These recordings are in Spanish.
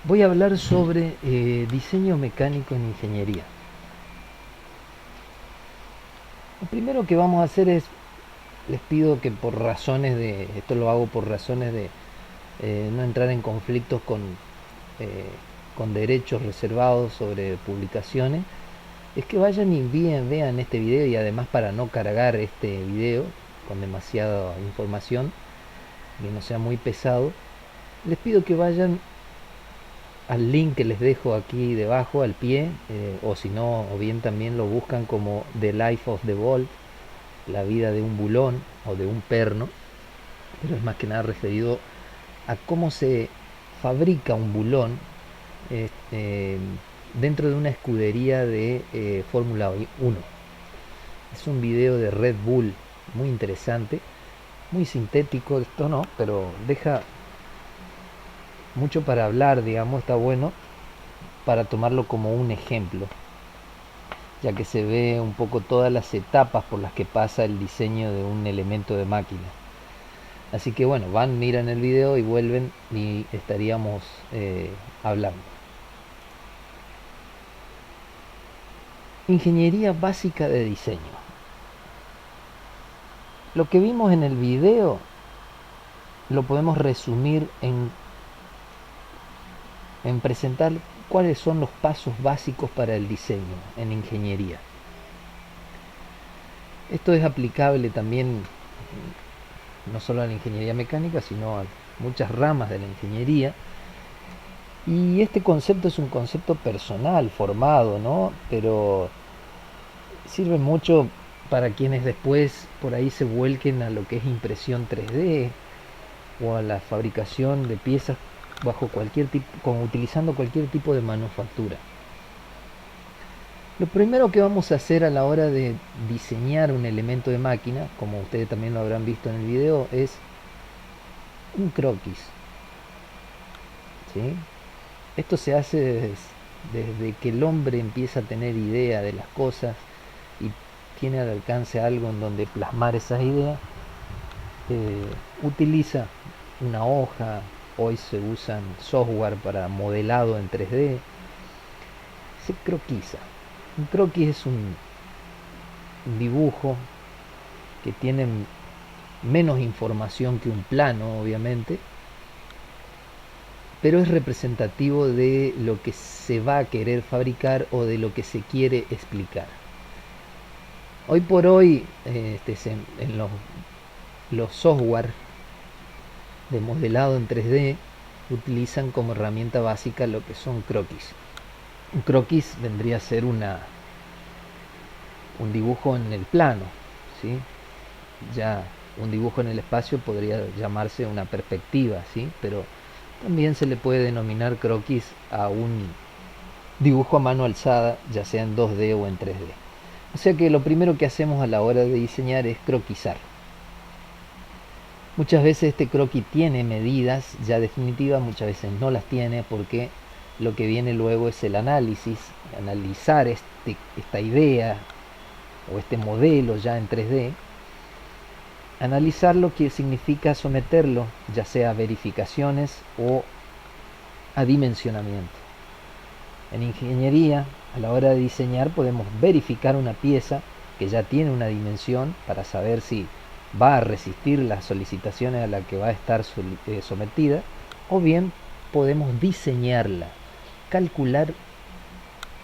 Voy a hablar sobre diseño mecánico en ingeniería. Lo primero que vamos a hacer es, les pido que por razones esto lo hago por razones de no entrar en conflictos eh, con derechos reservados sobre publicaciones, es que vayan y vean este video y además para no cargar este video con demasiada información, que no sea muy pesado, les pido que vayan al link que les dejo aquí debajo al pie, o si no, o bien también lo buscan como The Life of the Ball, la vida de un bulón o de un perno, pero es más que nada referido a cómo se fabrica un bulón este, dentro de una escudería de Fórmula 1. Es un video de Red Bull muy interesante, muy sintético esto no, pero deja mucho para hablar, digamos, está bueno para tomarlo como un ejemplo, ya que se ve un poco todas las etapas por las que pasa el diseño de un elemento de máquina. Así que bueno, van, miran el video y vuelven y estaríamos hablando. Ingeniería básica de diseño. Lo que vimos en el video lo podemos resumir en presentar cuáles son los pasos básicos para el diseño en ingeniería. Esto es aplicable también no solo a la ingeniería mecánica, sino a muchas ramas de la ingeniería. Y este concepto es un concepto personal, formado, ¿no? Pero sirve mucho para quienes después por ahí se vuelquen a lo que es impresión 3D o a la fabricación de piezas bajo cualquier tipo, utilizando cualquier tipo de manufactura. Lo primero que vamos a hacer a la hora de diseñar un elemento de máquina, como ustedes también lo habrán visto en el video, es un croquis. ¿Sí? Esto se hace desde que el hombre empieza a tener idea de las cosas y tiene al alcance algo en donde plasmar esas ideas. Utiliza una hoja, hoy se usan software para modelado en 3D, se croquiza. Un croquis es un dibujo que tiene menos información que un plano, obviamente, pero es representativo de lo que se va a querer fabricar o de lo que se quiere explicar. Hoy por hoy, en los software de modelado en 3D utilizan como herramienta básica lo que son croquis. Un croquis vendría a ser un dibujo en el plano, ¿sí? Ya un dibujo en el espacio podría llamarse una perspectiva, ¿sí? Pero también se le puede denominar croquis a un dibujo a mano alzada, ya sea en 2D o en 3D. O sea que lo primero que hacemos a la hora de diseñar es croquisar. Muchas veces este croquis tiene medidas ya definitivas, muchas veces no las tiene porque lo que viene luego es el análisis, analizar esta idea o este modelo ya en 3D, analizarlo que significa someterlo ya sea a verificaciones o a dimensionamiento. En ingeniería, a la hora de diseñar, podemos verificar una pieza que ya tiene una dimensión para saber si va a resistir las solicitaciones a las que va a estar sometida, o bien podemos diseñarla, calcular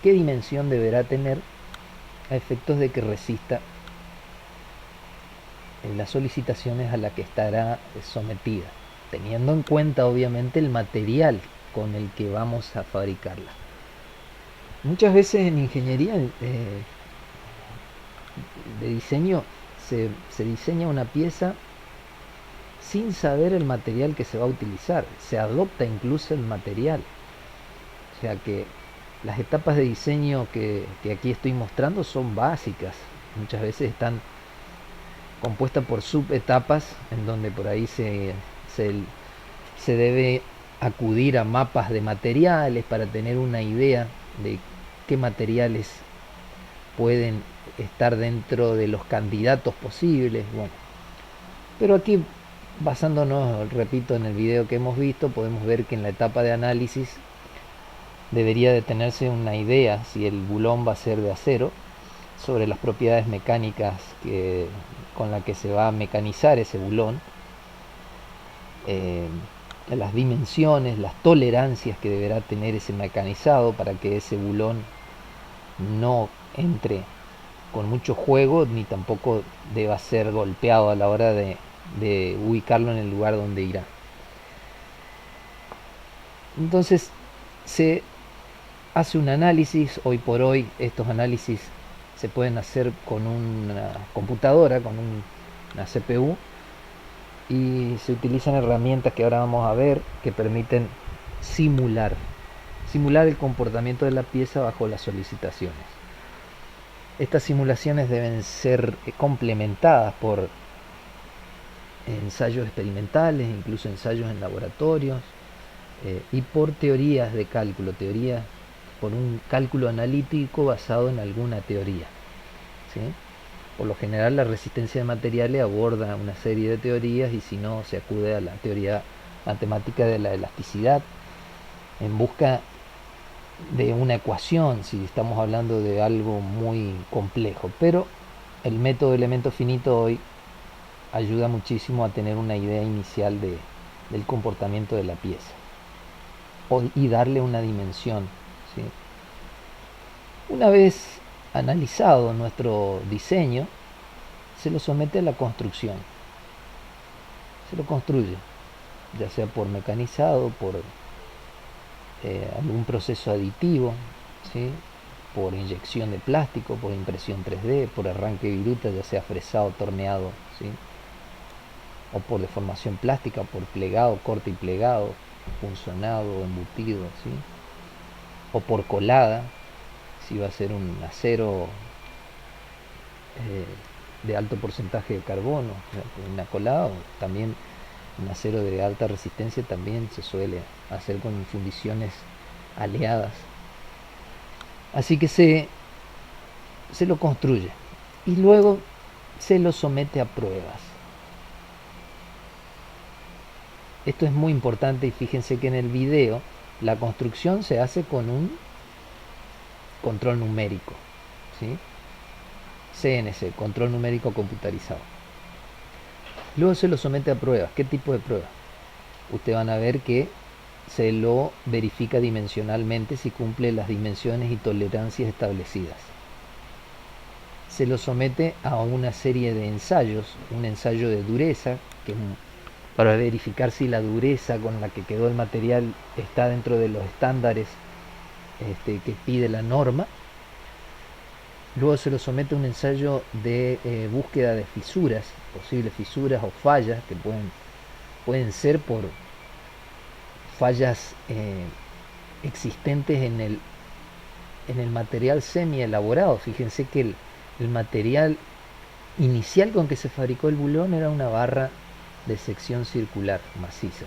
qué dimensión deberá tener a efectos de que resista las solicitaciones a las que estará sometida, teniendo en cuenta obviamente el material con el que vamos a fabricarla. Muchas veces en ingeniería de diseño se diseña una pieza sin saber el material que se va a utilizar, se adopta incluso el material. O sea que las etapas de diseño que aquí estoy mostrando son básicas, muchas veces están compuestas por subetapas en donde por ahí se debe acudir a mapas de materiales para tener una idea de qué materiales pueden estar dentro de los candidatos posibles. Bueno, pero aquí, basándonos, repito, en el video que hemos visto, podemos ver que en la etapa de análisis debería de tenerse una idea si el bulón va a ser de acero, sobre las propiedades mecánicas con las que se va a mecanizar ese bulón, eh, las dimensiones, las tolerancias que deberá tener ese mecanizado para que ese bulón no entre con mucho juego ni tampoco deba ser golpeado a la hora de ubicarlo en el lugar donde irá. Entonces se hace un análisis. Hoy por hoy estos análisis se pueden hacer con una computadora, con una CPU, y se utilizan herramientas que ahora vamos a ver que permiten simular el comportamiento de la pieza bajo las solicitaciones. Estas simulaciones deben ser complementadas por ensayos experimentales, incluso ensayos en laboratorios, y por teorías de cálculo, por un cálculo analítico basado en alguna teoría, ¿sí? Por lo general la resistencia de materiales aborda una serie de teorías, y si no, se acude a la teoría matemática de la elasticidad en busca de una ecuación, si estamos hablando de algo muy complejo. Pero el método de elemento finito hoy ayuda muchísimo a tener una idea inicial del comportamiento de la pieza y darle una dimensión, ¿sí? Una vez analizado nuestro diseño, se lo somete a la construcción, se lo construye, ya sea por mecanizado, por algún proceso aditivo, ¿sí? Por inyección de plástico, por impresión 3D, por arranque de viruta, ya sea fresado, torneado, ¿sí? O por deformación plástica, por plegado, corte y plegado, punzonado, embutido, ¿sí? O por colada, si va a ser un acero de alto porcentaje de carbono, una colada, o también un acero de alta resistencia también se suele hacer con fundiciones aleadas. Así que se lo construye y luego se lo somete a pruebas. Esto es muy importante, y fíjense que en el video la construcción se hace con un control numérico, ¿sí? CNC, control numérico computarizado. Luego se lo somete a pruebas. ¿Qué tipo de pruebas? Ustedes van a ver que se lo verifica dimensionalmente si cumple las dimensiones y tolerancias establecidas. Se lo somete a una serie de ensayos, un ensayo de dureza, para verificar si la dureza con la que quedó el material está dentro de los estándares que pide la norma. Luego se lo somete a un ensayo de búsqueda de fisuras, posibles fisuras o fallas, que pueden ser por fallas existentes en el material semi elaborado. Fíjense que el material inicial con que se fabricó el bulón era una barra de sección circular maciza.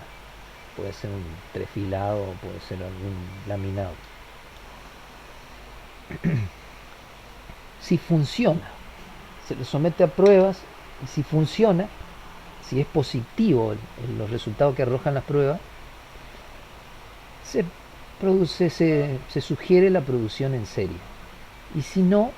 Puede ser un trefilado, puede ser algún laminado. Si funciona, se le somete a pruebas, y si funciona, si es positivo los resultados que arrojan las pruebas, se sugiere la producción en serie. Y si no,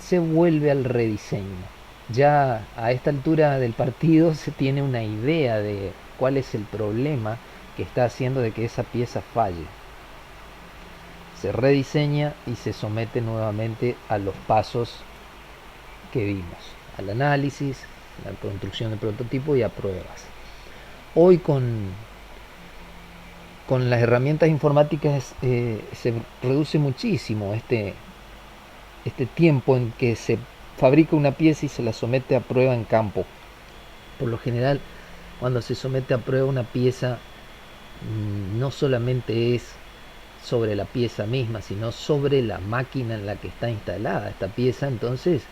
se vuelve al rediseño. Ya a esta altura del partido se tiene una idea de cuál es el problema que está haciendo de que esa pieza falle. Se rediseña y se somete nuevamente a los pasos que vimos, al análisis, a la construcción de prototipo y a pruebas. Hoy con las herramientas informáticas se reduce muchísimo este tiempo en que se fabrica una pieza y se la somete a prueba en campo. Por lo general, cuando se somete a prueba una pieza, no solamente es sobre la pieza misma, sino sobre la máquina en la que está instalada esta pieza. Entonces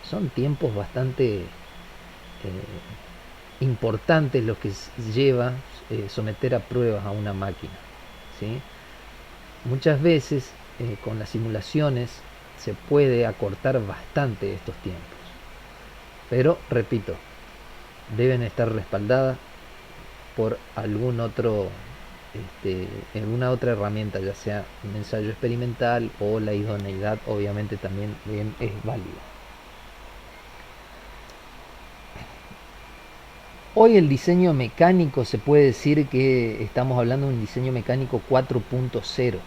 son tiempos bastante importantes los que lleva someter a pruebas a una máquina, ¿sí? Muchas veces con las simulaciones se puede acortar bastante estos tiempos, pero repito, deben estar respaldadas por algún otro alguna otra herramienta, ya sea un ensayo experimental o la idoneidad, obviamente también bien es válida. Hoy el diseño mecánico se puede decir que estamos hablando de un diseño mecánico 4.0.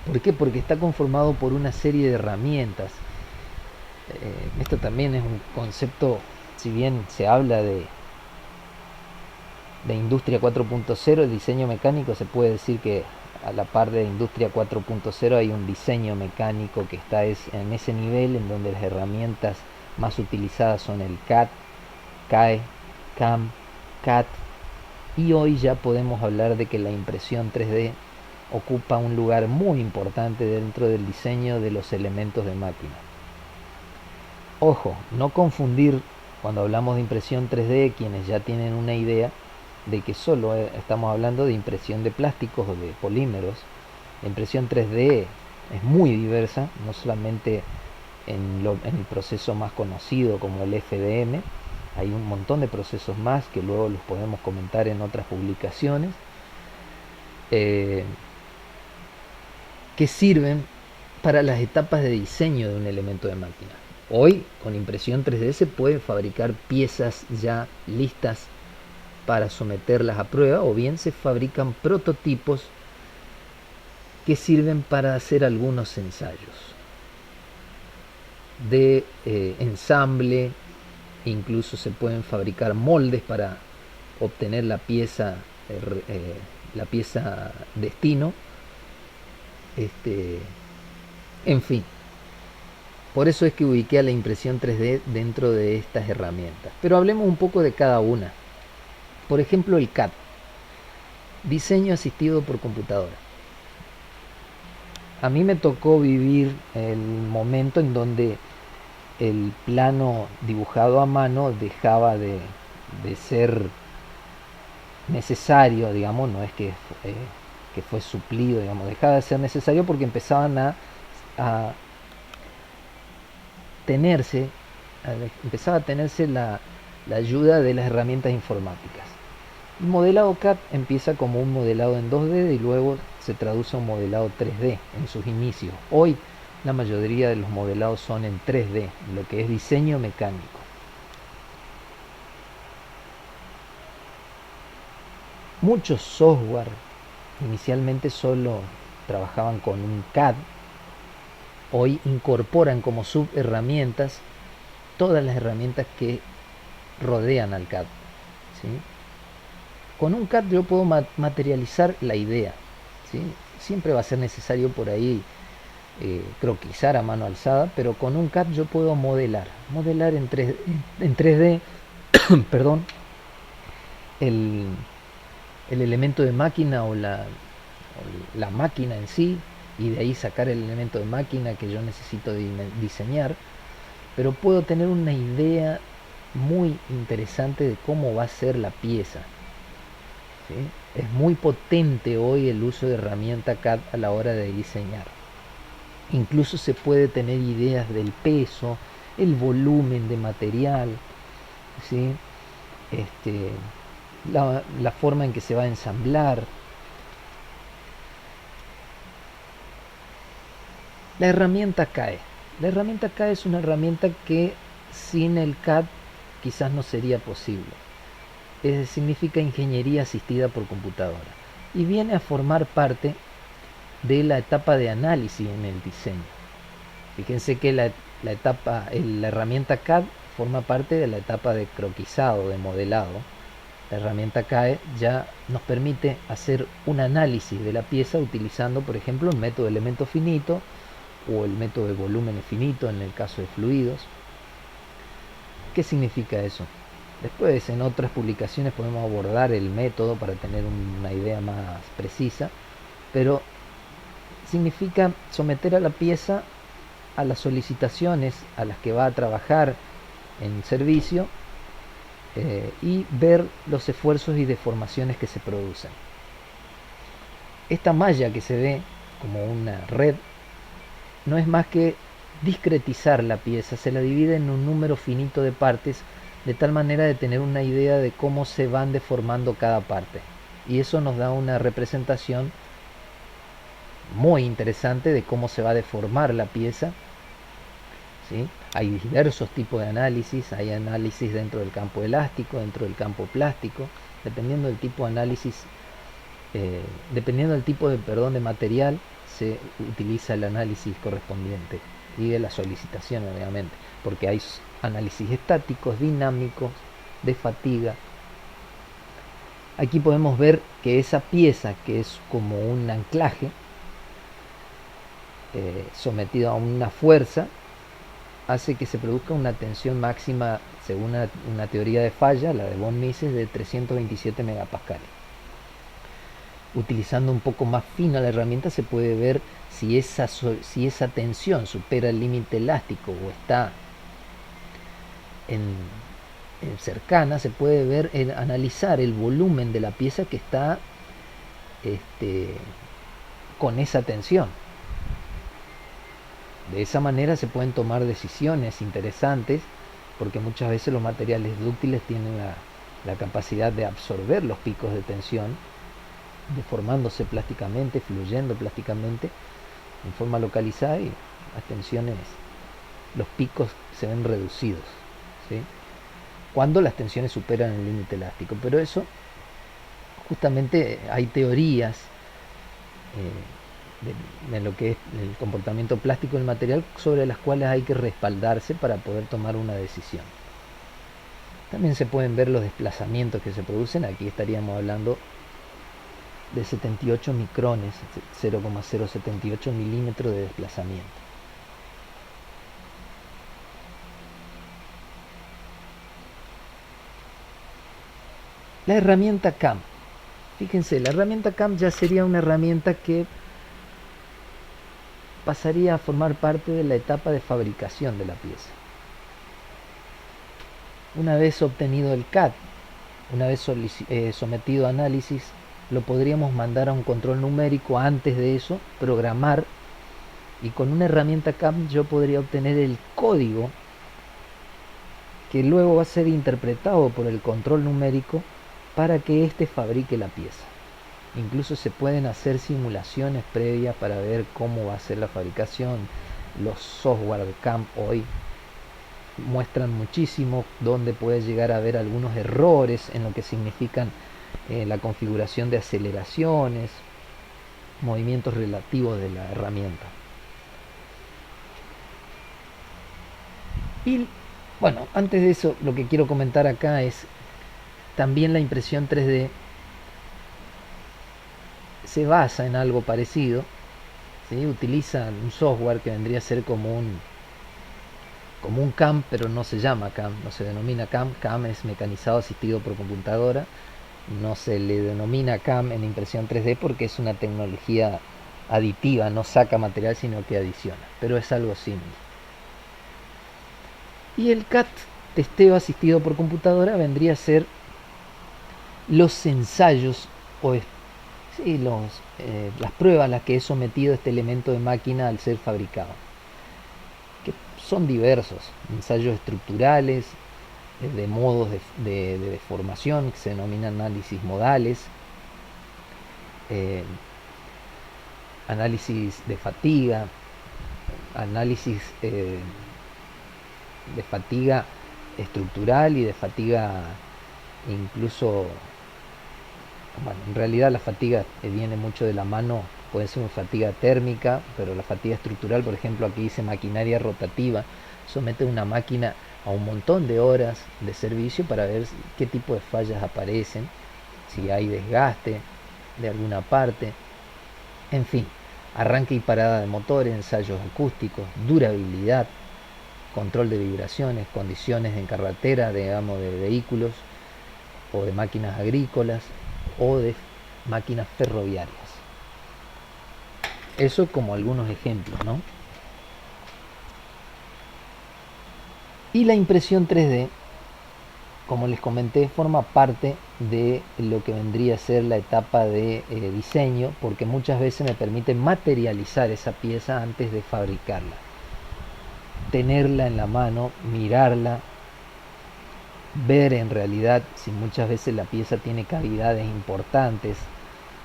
¿Por qué? Porque está conformado por una serie de herramientas. Esto también es un concepto, si bien se habla de industria 4.0, el diseño mecánico se puede decir que a la par de industria 4.0 hay un diseño mecánico que está en ese nivel, en donde las herramientas más utilizadas son el CAD, CAE, CAM, CAT, y hoy ya podemos hablar de que la impresión 3D ocupa un lugar muy importante dentro del diseño de los elementos de máquina. Ojo, no confundir cuando hablamos de impresión 3D quienes ya tienen una idea de que solo estamos hablando de impresión de plásticos o de polímeros. La impresión 3D es muy diversa, no solamente en el proceso más conocido como el FDM, hay un montón de procesos más que luego los podemos comentar en otras publicaciones, que sirven para las etapas de diseño de un elemento de máquina. Hoy con impresión 3D se pueden fabricar piezas ya listas para someterlas a prueba, o bien se fabrican prototipos que sirven para hacer algunos ensayos de ensamble. Incluso se pueden fabricar moldes para obtener la pieza destino. En fin, por eso es que ubiqué a la impresión 3D dentro de estas herramientas. Pero hablemos un poco de cada una. Por ejemplo, el CAD, diseño asistido por computadora. A mí me tocó vivir el momento en donde el plano dibujado a mano dejaba de ser necesario, digamos, no es que fue suplido, digamos, dejaba de ser necesario porque empezaban a tenerse, empezaba a tenerse la ayuda de las herramientas informáticas. El modelado CAD empieza como un modelado en 2D y luego se traduce a un modelado 3D en sus inicios. Hoy la mayoría de los modelados son en 3D, lo que es diseño mecánico. Muchos software inicialmente solo trabajaban con un CAD, hoy incorporan como subherramientas todas las herramientas que rodean al CAD, ¿sí? Con un CAD yo puedo materializar la idea, ¿sí? Siempre va a ser necesario por ahí croquisar a mano alzada, pero con un CAD yo puedo modelar en 3D perdón, el elemento de máquina o la máquina en sí, y de ahí sacar el elemento de máquina que yo necesito diseñar, pero puedo tener una idea muy interesante de cómo va a ser la pieza, ¿sí? Es muy potente hoy el uso de herramienta CAD a la hora de diseñar. Incluso se puede tener ideas del peso, el volumen de material, ¿sí? La forma en que se va a ensamblar. La herramienta CAE. La herramienta CAE es una herramienta que sin el CAD quizás no sería posible. Significa ingeniería asistida por computadora y viene a formar parte de la etapa de análisis en el diseño. Fíjense que la herramienta CAD forma parte de la etapa de croquisado, de modelado. La herramienta CAE ya nos permite hacer un análisis de la pieza utilizando, por ejemplo, un método de elemento finito o el método de volumen finito en el caso de fluidos. ¿Qué significa eso? Después en otras publicaciones podemos abordar el método para tener una idea más precisa, pero significa someter a la pieza a las solicitaciones a las que va a trabajar en servicio y ver los esfuerzos y deformaciones que se producen. Esta malla que se ve como una red no es más que discretizar la pieza, se la divide en un número finito de partes de tal manera de tener una idea de cómo se van deformando cada parte. y eso nos da una representación muy interesante de cómo se va a deformar la pieza, ¿sí? Hay diversos tipos de análisis, hay análisis dentro del campo elástico, dentro del campo plástico, dependiendo del tipo de análisis, dependiendo del tipo de material, se utiliza el análisis correspondiente y de la solicitación, obviamente, porque hay análisis estáticos, dinámicos, de fatiga. Aquí podemos ver que esa pieza, que es como un anclaje sometido a una fuerza, hace que se produzca una tensión máxima, según una teoría de falla, la de von Mises, de 327 megapascales. Utilizando un poco más fina la herramienta se puede ver si esa tensión supera el límite elástico o está en cercana. Se puede ver, analizar el volumen de la pieza que está con esa tensión. De esa manera se pueden tomar decisiones interesantes, porque muchas veces los materiales dúctiles tienen la capacidad de absorber los picos de tensión, deformándose plásticamente, fluyendo plásticamente en forma localizada, y las tensiones, los picos se ven reducidos, ¿sí? Cuando las tensiones superan el límite elástico. Pero eso, justamente, hay teorías de lo que es el comportamiento plástico del material, sobre las cuales hay que respaldarse para poder tomar una decisión. También se pueden ver los desplazamientos que se producen. Aquí estaríamos hablando de 78 micrones, 0,078 milímetros de desplazamiento. La herramienta CAM. Fíjense, la herramienta CAM ya sería una herramienta que pasaría a formar parte de la etapa de fabricación de la pieza. Una vez obtenido el CAD, una vez sometido a análisis, lo podríamos mandar a un control numérico. Antes de eso, programar, y con una herramienta CAM yo podría obtener el código que luego va a ser interpretado por el control numérico para que éste fabrique la pieza. Incluso se pueden hacer simulaciones previas para ver cómo va a ser la fabricación. Los software de CAM hoy muestran muchísimo dónde puede llegar a haber algunos errores en lo que significan la configuración de aceleraciones, movimientos relativos de la herramienta. Y bueno, antes de eso, lo que quiero comentar acá es también la impresión 3D se basa en algo parecido, ¿sí? Utiliza un software que vendría a ser como un CAM, pero no se llama CAM, no se denomina CAM. CAM es mecanizado asistido por computadora. No se le denomina CAM en impresión 3D porque es una tecnología aditiva, no saca material sino que adiciona, pero es algo simple. Y el CAD, testeo asistido por computadora, vendría a ser los ensayos o las pruebas a las que he sometido este elemento de máquina al ser fabricado, que son diversos: ensayos estructurales, de modos de deformación, que se denominan análisis modales, análisis de fatiga, análisis de fatiga estructural y de fatiga incluso, bueno, en realidad la fatiga viene mucho de la mano. Puede ser una fatiga térmica, pero la fatiga estructural, por ejemplo, aquí dice maquinaria rotativa, somete una máquina a un montón de horas de servicio para ver qué tipo de fallas aparecen, si hay desgaste de alguna parte, en fin, arranque y parada de motores, ensayos acústicos, durabilidad, control de vibraciones, condiciones en carretera, digamos, de vehículos o de máquinas agrícolas o de máquinas ferroviarias. Eso como algunos ejemplos, ¿no? Y la impresión 3D, como les comenté, forma parte de lo que vendría a ser la etapa de diseño, porque muchas veces me permite materializar esa pieza antes de fabricarla, tenerla en la mano, mirarla, ver en realidad si muchas veces la pieza tiene cavidades importantes,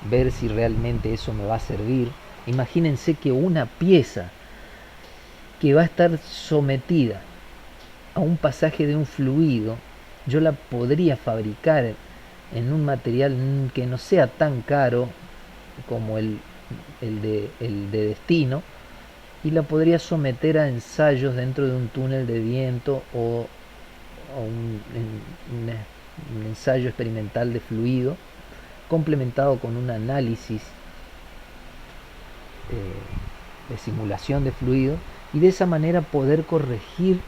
ver si realmente eso me va a servir. Imagínense que una pieza que va a estar sometida a un pasaje de un fluido, yo la podría fabricar en un material que no sea tan caro como el de destino, y la podría someter a ensayos dentro de un túnel de viento o a un ensayo experimental de fluido complementado con un análisis de simulación de fluido, y de esa manera poder corregir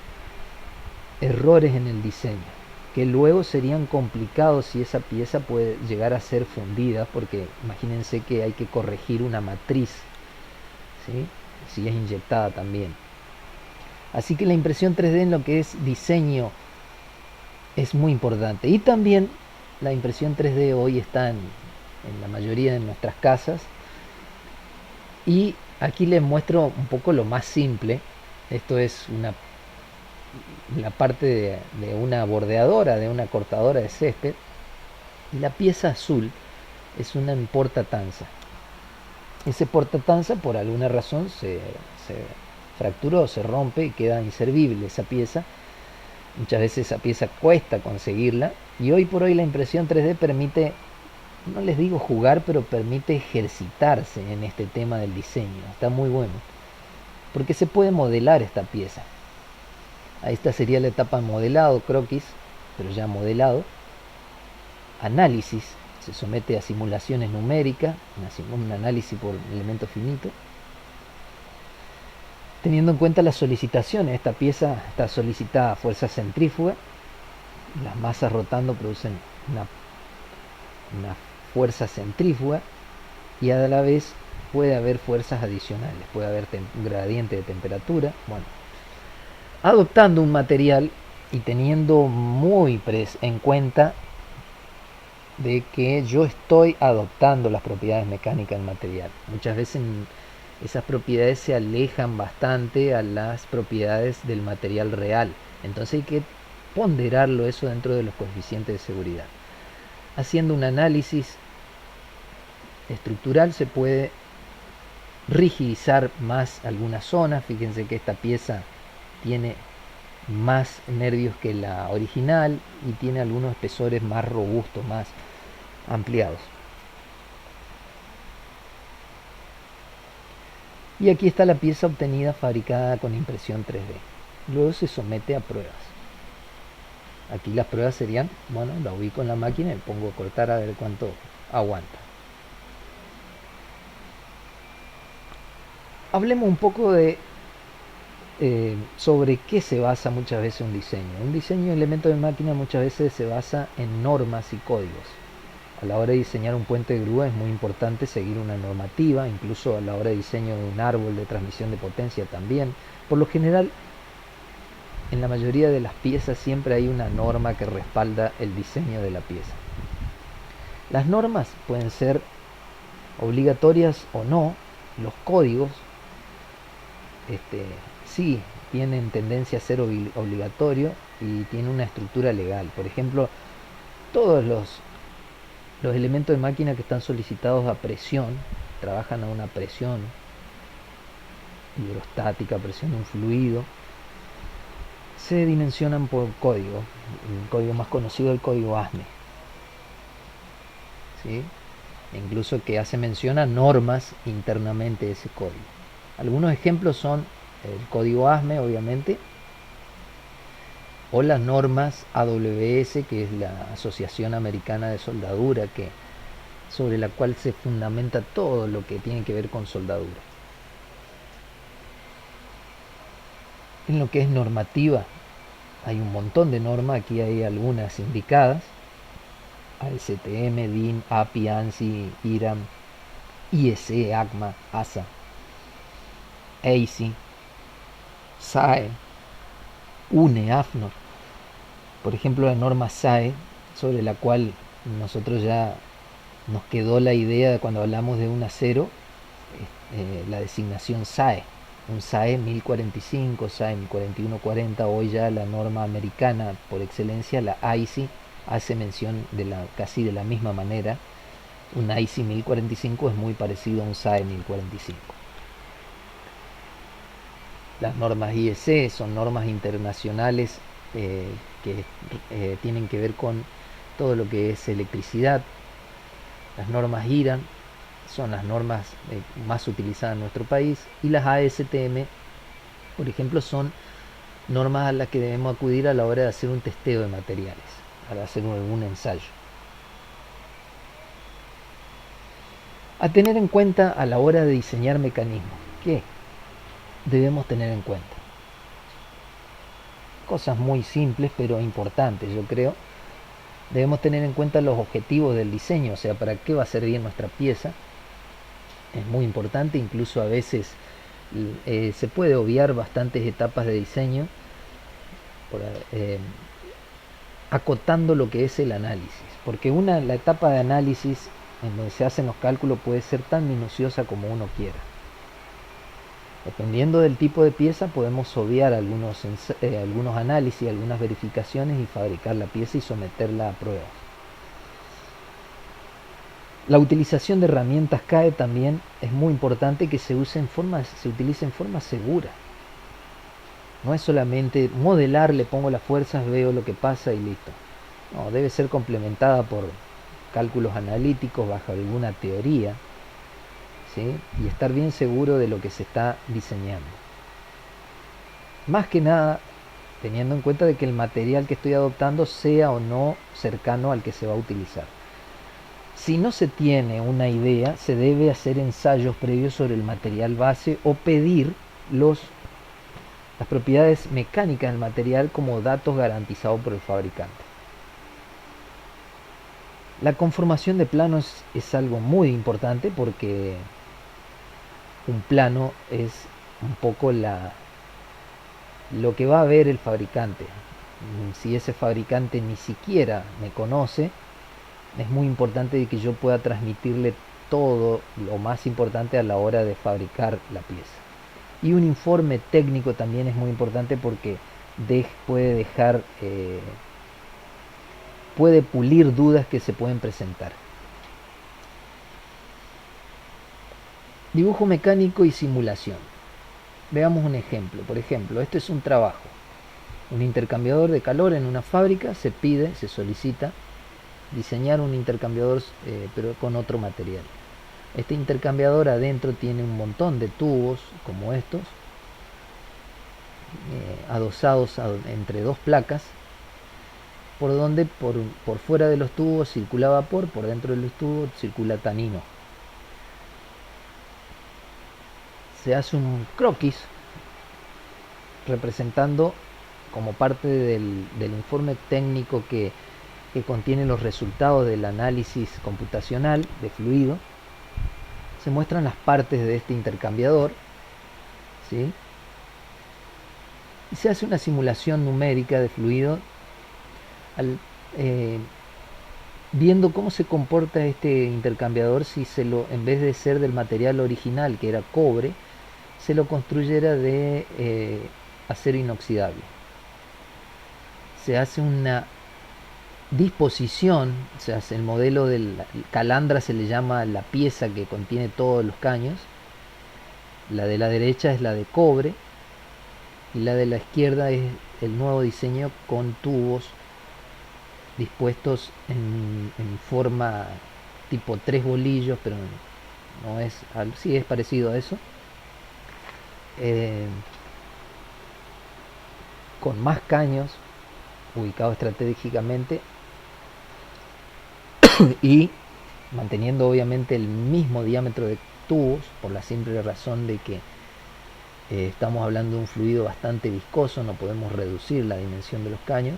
errores en el diseño que luego serían complicados si esa pieza puede llegar a ser fundida, porque imagínense que hay que corregir una matriz, ¿sí? Si es inyectada también. Así que la impresión 3D en lo que es diseño es muy importante. Y también la impresión 3D hoy está en la mayoría de nuestras casas. Y aquí les muestro un poco lo más simple. Esto es la parte de una bordeadora, de una cortadora de césped. Y la pieza azul es una portatanza. Ese portatanza por alguna razón se fracturó, se rompe y queda inservible esa pieza. Muchas veces esa pieza cuesta conseguirla, y hoy por hoy la impresión 3D permite, no les digo jugar, pero permite ejercitarse en este tema del diseño. Está muy bueno, porque se puede modelar esta pieza. Esta sería la etapa modelado, croquis, pero ya modelado. Análisis, se somete a simulaciones numéricas, un análisis por elemento finito. Teniendo en cuenta las solicitaciones, esta pieza está solicitada a fuerza centrífuga. Las masas rotando producen una fuerza centrífuga, y a la vez puede haber fuerzas adicionales, puede haber un gradiente de temperatura. Bueno, adoptando un material y teniendo muy en cuenta de que yo estoy adoptando las propiedades mecánicas del material. Muchas veces esas propiedades se alejan bastante a las propiedades del material real. Entonces hay que ponderarlo eso dentro de los coeficientes de seguridad. Haciendo un análisis estructural se puede rigidizar más algunas zonas. Fíjense que esta pieza tiene más nervios que la original y tiene algunos espesores más robustos, más ampliados. Y aquí está la pieza obtenida fabricada con impresión 3D. Luego se somete a pruebas. Aquí las pruebas serían, bueno, la ubico en la máquina y pongo a cortar a ver cuánto aguanta. Hablemos un poco de sobre qué se basa muchas veces un diseño. Un diseño de elementos de máquina muchas veces se basa en normas y códigos. A la hora de diseñar un puente de grúa es muy importante seguir una normativa, incluso a la hora de diseño de un árbol de transmisión de potencia también. Por lo general, en la mayoría de las piezas siempre hay una norma que respalda el diseño de la pieza. Las normas pueden ser obligatorias o no. Los códigos sí tienen tendencia a ser obligatorio y tienen una estructura legal. Por ejemplo, todos los elementos de máquina que están solicitados a presión trabajan a una presión hidrostática, presión de un fluido, se dimensionan por código. El código más conocido es el código ASME, ¿sí? Incluso que hace mención a normas internamente de ese código. Algunos ejemplos son el código ASME, obviamente, o las normas AWS, que es la Asociación Americana de Soldadura, sobre la cual se fundamenta todo lo que tiene que ver con soldadura. En lo que es normativa, hay un montón de normas, aquí hay algunas indicadas: ASTM, DIN, API, ANSI, IRAM, IEC, ACMA, ASA, ACI, SAE, UNE, AFNOR. Por ejemplo, la norma SAE, sobre la cual nosotros ya nos quedó la idea de cuando hablamos de un acero, la designación SAE. un SAE 1045, SAE 4140, hoy ya la norma americana por excelencia, la AISI, hace mención casi de la misma manera. Un AISI 1045 es muy parecido a un SAE 1045. Las normas IEC son normas internacionales que tienen que ver con todo lo que es electricidad. Las normas IRAN son las normas más utilizadas en nuestro país, y las ASTM, por ejemplo, son normas a las que debemos acudir a la hora de hacer un testeo de materiales, para hacer algún ensayo. A tener en cuenta a la hora de diseñar mecanismos. ¿Qué debemos tener en cuenta? Cosas muy simples pero importantes, yo creo. Debemos tener en cuenta los objetivos del diseño, o sea, para qué va a servir nuestra pieza. Es muy importante, incluso a veces se puede obviar bastantes etapas de diseño por, acotando lo que es el análisis, porque la etapa de análisis en donde se hacen los cálculos puede ser tan minuciosa como uno quiera. Dependiendo del tipo de pieza podemos obviar algunos análisis, algunas verificaciones y fabricar la pieza y someterla a pruebas. La utilización de herramientas CAE también es muy importante, que se utilice en forma segura. No es solamente modelar, le pongo las fuerzas, veo lo que pasa y listo. No, debe ser complementada por cálculos analíticos bajo alguna teoría, ¿sí? Y estar bien seguro de lo que se está diseñando. Más que nada, teniendo en cuenta de que el material que estoy adoptando sea o no cercano al que se va a utilizar. Si no se tiene una idea, se debe hacer ensayos previos sobre el material base o pedir las propiedades mecánicas del material como datos garantizados por el fabricante. La conformación de planos es algo muy importante, porque un plano es un poco lo que va a ver el fabricante. Si ese fabricante ni siquiera me conoce, es muy importante que yo pueda transmitirle todo lo más importante a la hora de fabricar la pieza. Y un informe técnico también es muy importante, porque puede pulir dudas que se pueden presentar. Dibujo mecánico y simulación. Veamos un ejemplo. Por ejemplo, este es un trabajo. Un intercambiador de calor en una fábrica. Se solicita diseñar un intercambiador pero con otro material. Este intercambiador adentro tiene un montón de tubos como estos, adosados entre dos placas, por donde por fuera de los tubos circula vapor, por dentro de los tubos circula tanino. Se hace un croquis representando, como parte del informe técnico que contiene los resultados del análisis computacional de fluido. Se muestran las partes de este intercambiador, ¿sí? Y se hace una simulación numérica de fluido viendo cómo se comporta este intercambiador si en vez de ser del material original, que era cobre, se lo construyera de acero inoxidable. Se hace una disposición, se hace el modelo del calandra, se le llama la pieza que contiene todos los caños. La de la derecha es la de cobre y la de la izquierda es el nuevo diseño con tubos dispuestos en forma tipo 3 bolillos, pero no es, sí es parecido a eso, con más caños ubicados estratégicamente y manteniendo obviamente el mismo diámetro de tubos, por la simple razón de que estamos hablando de un fluido bastante viscoso, no podemos reducir la dimensión de los caños.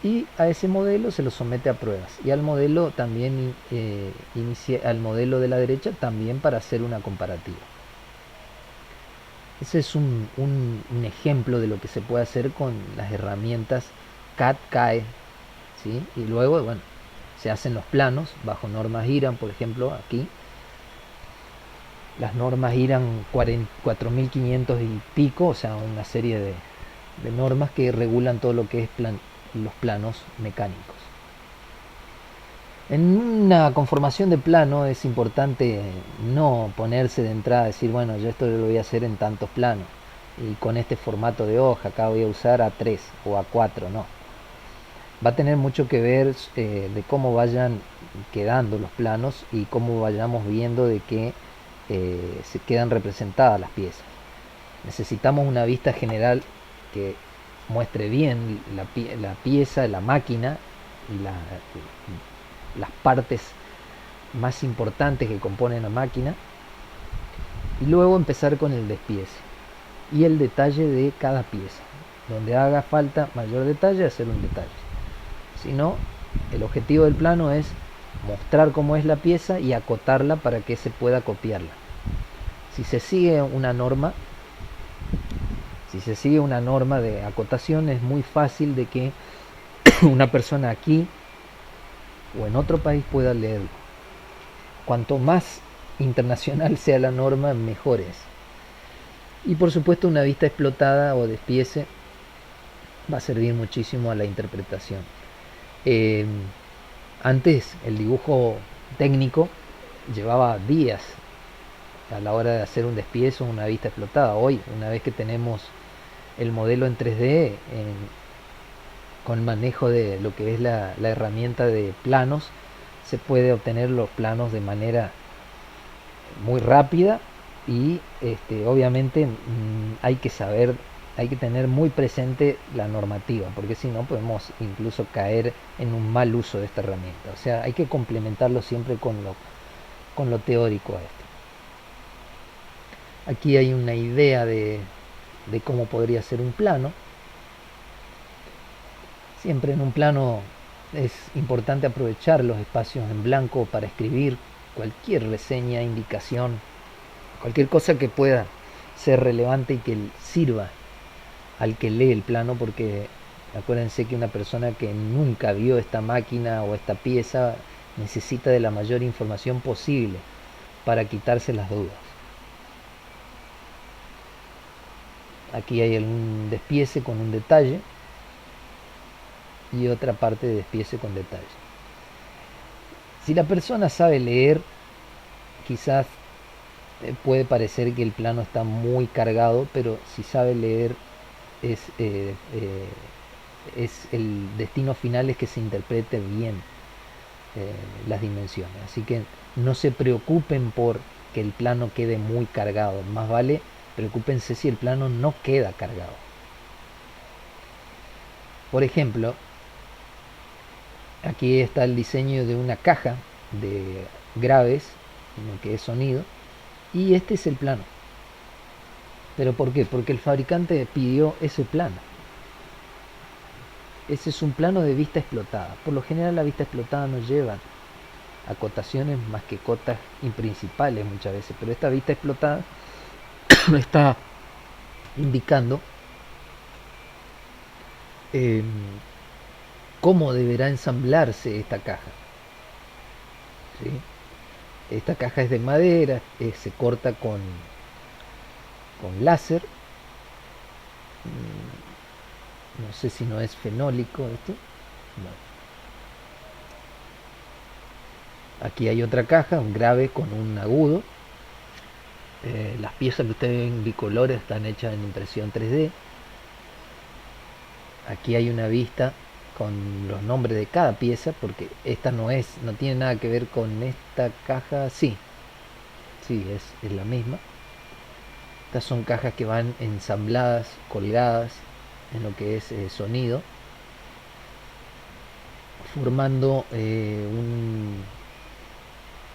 Y a ese modelo se lo somete a pruebas, y al modelo también al modelo de la derecha también, para hacer una comparativa. Ese es un ejemplo de lo que se puede hacer con las herramientas CAD-CAE, ¿sí? Y luego, bueno, se hacen los planos bajo normas IRAN, por ejemplo, aquí. Las normas IRAN 4500 y pico, o sea, una serie de normas que regulan todo lo que es los planos mecánicos. En una conformación de plano es importante no ponerse de entrada a decir, bueno, yo esto lo voy a hacer en tantos planos y con este formato de hoja, acá voy a usar A3 o A4, no. Va a tener mucho que ver de cómo vayan quedando los planos y cómo vayamos viendo de que se quedan representadas las piezas. Necesitamos una vista general que muestre bien la pieza, la máquina y las partes más importantes que componen la máquina, y luego empezar con el despiece y el detalle de cada pieza. Donde haga falta mayor detalle, hacer un detalle. Si no, el objetivo del plano es mostrar cómo es la pieza y acotarla para que se pueda copiarla. Si se sigue una norma, de acotación, es muy fácil de que una persona aquí o en otro país pueda leerlo. Cuanto más internacional sea la norma, mejor es. Y por supuesto una vista explotada o despiece va a servir muchísimo a la interpretación. Eh, Antes el dibujo técnico llevaba días a la hora de hacer un despiece o una vista explotada. Hoy, una vez que tenemos el modelo en 3D, con manejo de lo que es la herramienta de planos, se puede obtener los planos de manera muy rápida y obviamente hay que tener muy presente la normativa, porque si no podemos incluso caer en un mal uso de esta herramienta. O sea, hay que complementarlo siempre con lo teórico a esto. Aquí hay una idea de cómo podría ser un plano. Siempre en un plano es importante aprovechar los espacios en blanco para escribir cualquier reseña, indicación, cualquier cosa que pueda ser relevante y que sirva al que lee el plano, porque acuérdense que una persona que nunca vio esta máquina o esta pieza necesita de la mayor información posible para quitarse las dudas. Aquí hay un despiece con un detalle y otra parte de despiece con detalle. Si la persona sabe leer, quizás puede parecer que el plano está muy cargado, pero si sabe leer es el destino final es que se interprete bien las dimensiones. Así que no se preocupen por que el plano quede muy cargado, más vale preocúpense si el plano no queda cargado. Por ejemplo, aquí está el diseño de una caja de graves, que es sonido, y este es el plano. ¿Pero por qué? Porque el fabricante pidió ese plano. Ese es un plano de vista explotada. Por lo general la vista explotada no lleva acotaciones más que cotas principales muchas veces, pero esta vista explotada está indicando cómo deberá ensamblarse esta caja. ¿Sí? Esta caja es de madera, se corta con láser. No sé si no es fenólico esto. No. Aquí hay otra caja, un grave con un agudo. Las piezas que ustedes ven bicolores están hechas en impresión 3D. Aquí hay una vista con los nombres de cada pieza, porque esta no tiene nada que ver con esta caja. Sí, es la misma. Estas son cajas que van ensambladas, colgadas en lo que es sonido, formando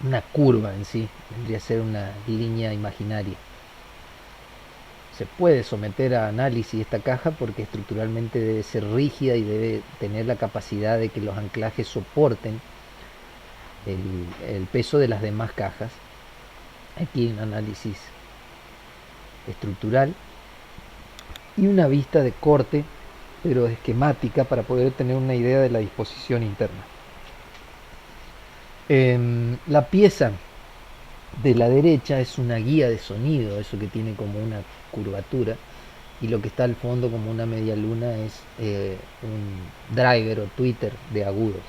una curva en sí, vendría a ser una línea imaginaria. Se puede someter a análisis esta caja porque estructuralmente debe ser rígida y debe tener la capacidad de que los anclajes soporten el peso de las demás cajas. Aquí hay un análisis estructural y una vista de corte, pero esquemática, para poder tener una idea de la disposición interna. La pieza de la derecha es una guía de sonido, eso que tiene como una curvatura, y lo que está al fondo como una media luna es un driver o tweeter de agudos.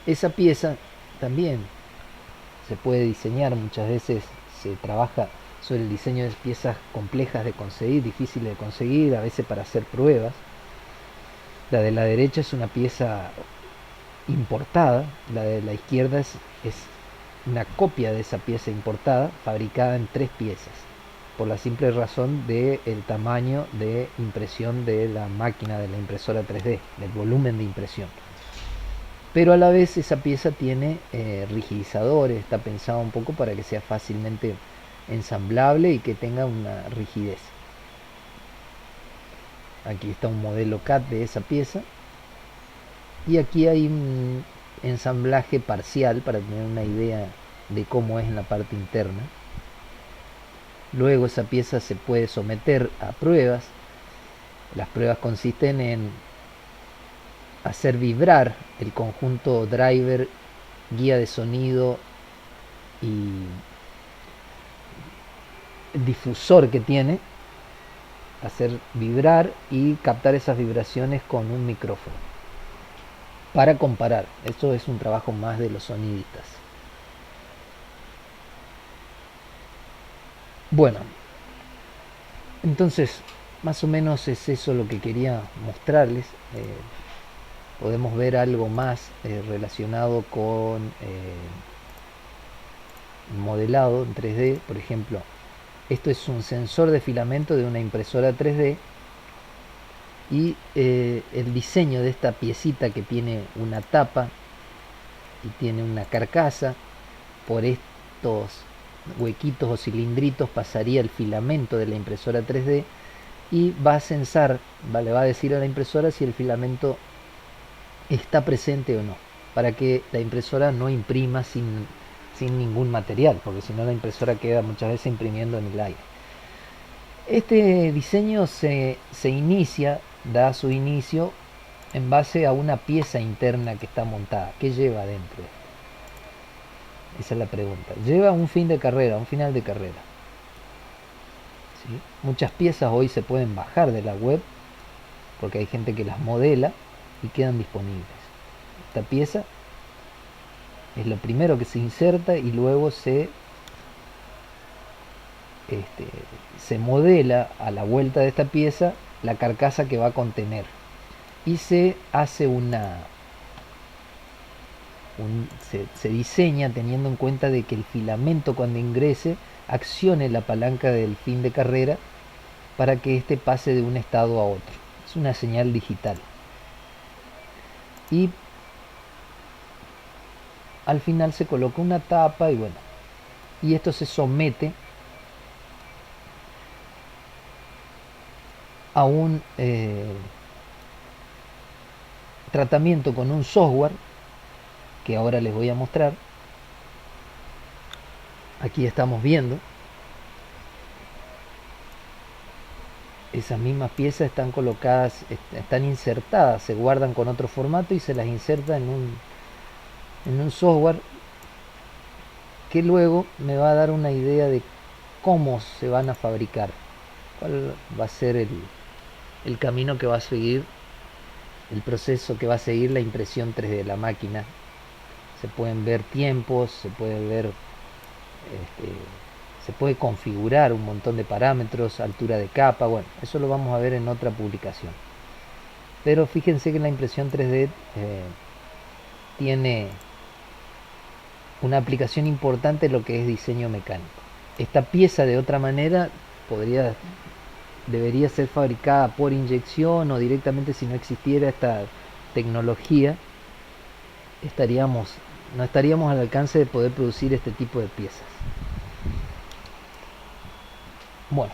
Esa pieza también se puede diseñar, muchas veces se trabaja sobre el diseño de piezas complejas de conseguir, difíciles de conseguir, a veces para hacer pruebas. La de la derecha es una pieza importada, la de la izquierda es una copia de esa pieza importada, fabricada en 3 piezas, por la simple razón del tamaño de impresión de la máquina de la impresora 3D, del volumen de impresión. Pero a la vez esa pieza tiene rigidizadores, está pensado un poco para que sea fácilmente ensamblable y que tenga una rigidez. Aquí está un modelo CAD de esa pieza y aquí hay un ensamblaje parcial para tener una idea de cómo es en la parte interna. Luego esa pieza se puede someter a pruebas. Las pruebas consisten en hacer vibrar el conjunto driver, guía de sonido y difusor que tiene, hacer vibrar y captar esas vibraciones con un micrófono para comparar. Esto es un trabajo más de los sonidistas. Bueno, entonces más o menos es eso lo que quería mostrarles. Podemos ver algo más relacionado con modelado en 3D. Por ejemplo, esto es un sensor de filamento de una impresora 3D y el diseño de esta piecita que tiene una tapa y tiene una carcasa. Por estos huequitos o cilindritos pasaría el filamento de la impresora 3D y va a censar, le va a decir a la impresora si el filamento está presente o no, para que la impresora no imprima sin ningún material, porque si no la impresora queda muchas veces imprimiendo en el aire. Este diseño se inicia, da su inicio en base a una pieza interna que está montada. ¿Qué lleva adentro? Esa es la pregunta. Lleva un fin de carrera, un final de carrera. ¿Sí? Muchas piezas hoy se pueden bajar de la web porque hay gente que las modela y quedan disponibles. Esta pieza es lo primero que se inserta y luego se modela a la vuelta de esta pieza la carcasa que va a contener y se hace se diseña teniendo en cuenta de que el filamento cuando ingrese accione la palanca del fin de carrera para que éste pase de un estado a otro. Es una señal digital. Y al final se coloca una tapa y bueno, y esto se somete a un tratamiento con un software que ahora les voy a mostrar. Aquí estamos viendo esas mismas piezas están colocadas, están insertadas, se guardan con otro formato y se las inserta en un software que luego me va a dar una idea de cómo se van a fabricar, cuál va a ser el camino que va a seguir, el proceso que va a seguir la impresión 3D de la máquina. Se pueden ver tiempos, se puede ver, se puede configurar un montón de parámetros, altura de capa. Bueno, eso lo vamos a ver en otra publicación. Pero fíjense que la impresión 3D tiene una aplicación importante en lo que es diseño mecánico. Esta pieza de otra manera debería ser fabricada por inyección o directamente, si no existiera esta tecnología, no estaríamos al alcance de poder producir este tipo de piezas. Bueno,